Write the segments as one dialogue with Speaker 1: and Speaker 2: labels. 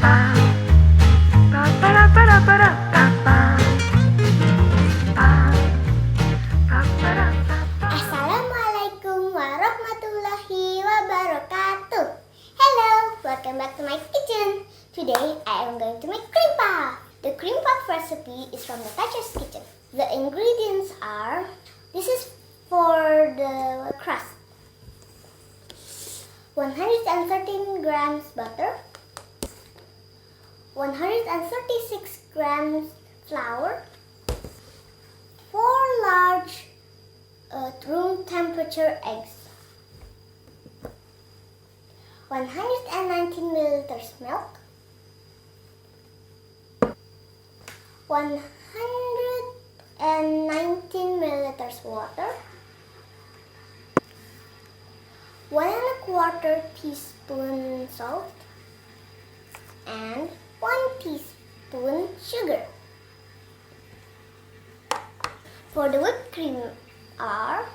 Speaker 1: Assalamualaikum warahmatullahi wabarakatuh. Hello, welcome back to my kitchen. Today I am going to make cream puff. The cream puff recipe is from Natashas Kitchen. The ingredients are, this is for the crust, 113 grams butter, 136 grams flour, 4 large room temperature eggs, 119 milliliters milk, 119 milliliters water, 1¼ teaspoon salt, and 1 teaspoon sugar. For the whipped cream are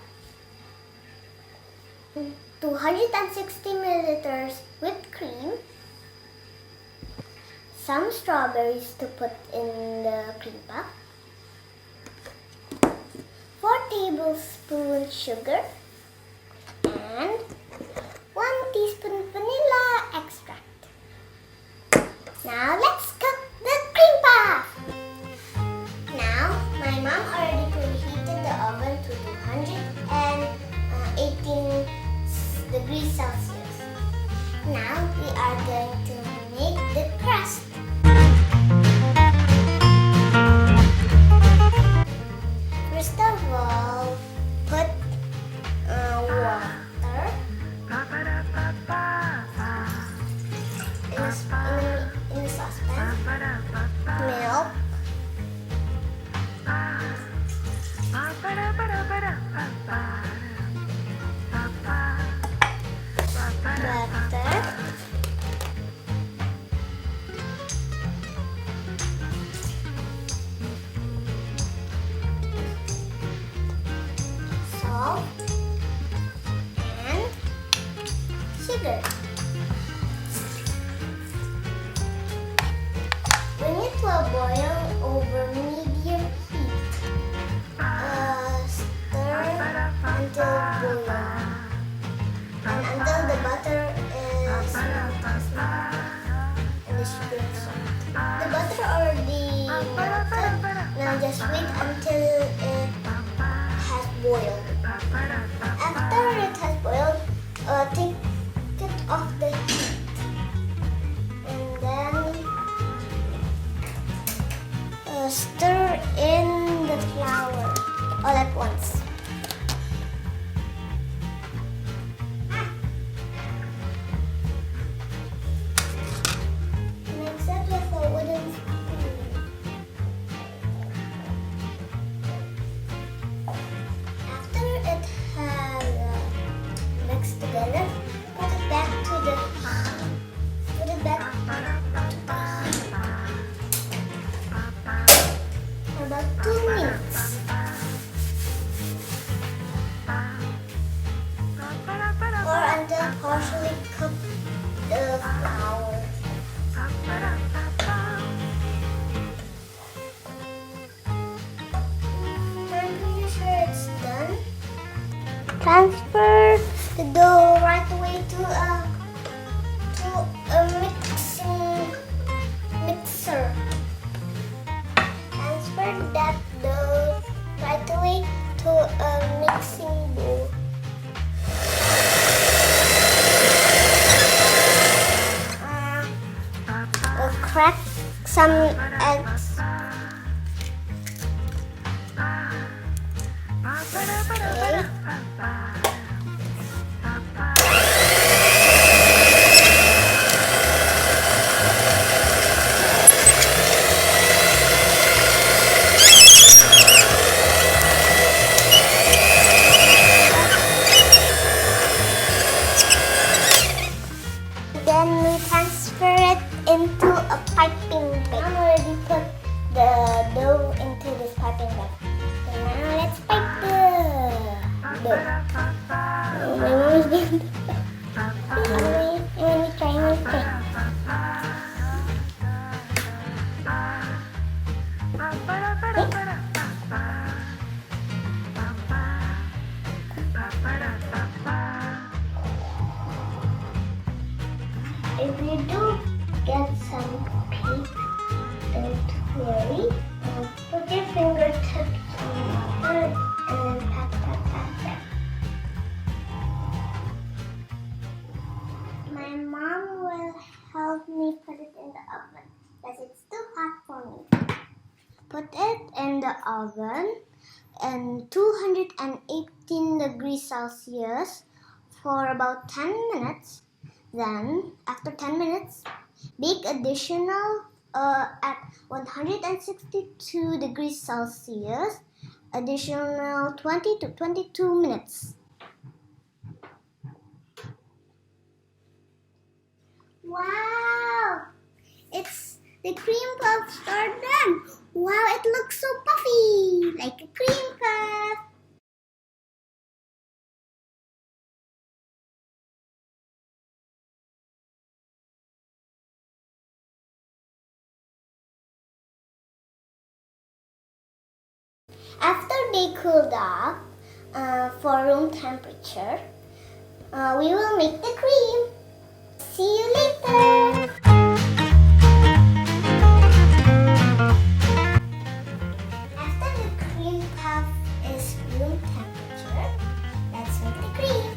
Speaker 1: 260 milliliters whipped cream, some strawberries to put in the cream puff, 4 tablespoons sugar, and 1 teaspoon vanilla extract. Now let's cook the cream puff. Now my mom already preheated the oven to 218 degrees Celsius. Now we are going to make the crust. First of all, put water in the saucepan, milk, butter, salt, and sugar. Bring it to a boil over medium heat. Stir until boiling and until the butter is melted and the sugar is salt. The butter already melted. Now just wait until it has boiled. After it has boiled, take it off the heat and then stir in the flour all at once. Mix it with a wooden spoon. After it has mixed together, put it back to the for about 2 minutes. Or until partially cooked the flour. I'm pretty sure it's done. Transfer the dough right away to a mixer. Transfer that dough right away to a mixing bowl. We'll crack some eggs. Okay. Then we transfer it into a piping bag. I already put you get some cake, don't worry. Put your fingertips on the butter and then pat, pat, pat, pat. My mom will help me put it in the oven because it's too hot for me. Put it in the oven and 218 degrees Celsius for about 10 minutes. Then, after 10 minutes, bake additional at 162 degrees Celsius, additional 20 to 22 minutes. Wow! It's the cream puffs are done. Wow, it looks so puffy, like a cream puff. After they cooled off for room temperature, we will make the cream. See you later. After the cream puff is room temperature, let's make the cream.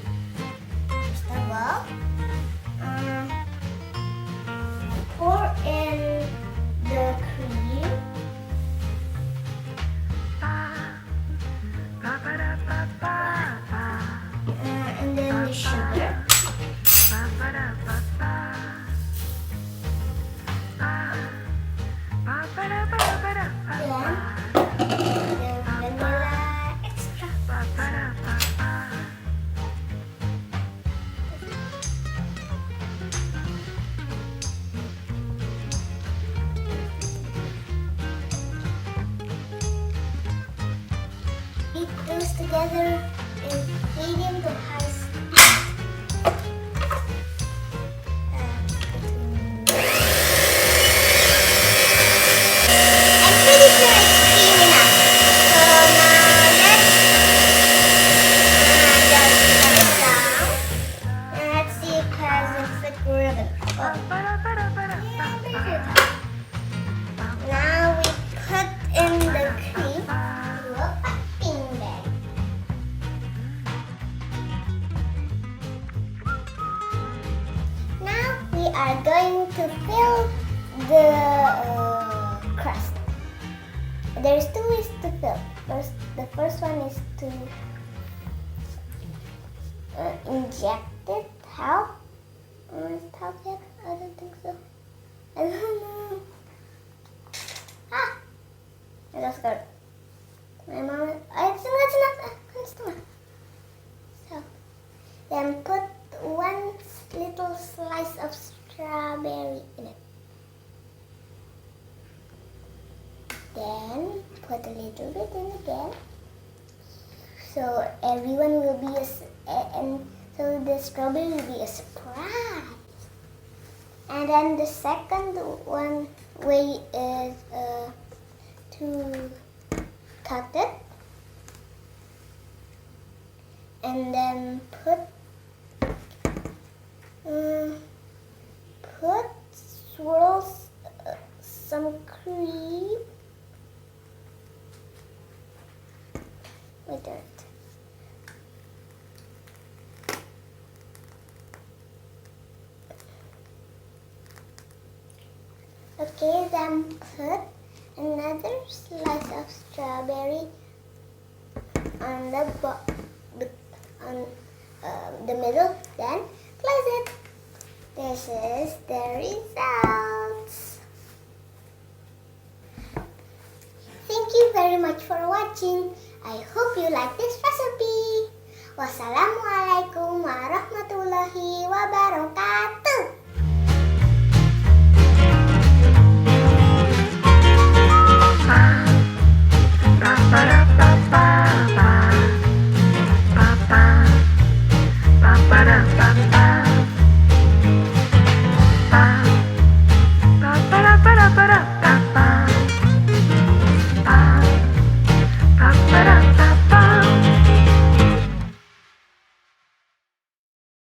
Speaker 1: First of all, pour in the cream. And then the sugar. Then the vanilla extract. Beat those together in medium to high speed. I'm pretty sure it's cream enough. So now let's just cut it down. And let's see if it has a thick ribbon. Now we put in the cream to a piping bag. Now we are going to fill the crust. There's two ways to fill. The first one is to inject it. How? Is it how yet? I don't think so. I don't know. I just got it. My mom, I think that's enough. So, then put one little slice of strawberry in it. Then put a little bit in again. So everyone will be and so the strawberry will be a surprise. And then the second one way is to cut it and then put swirls some cream with it. Okay, then put another slice of strawberry on the middle, then close it. This is the results. Thank you very much for watching. I hope you like this recipe. Wassalamualaikum warahmatullahi wabarakatuh.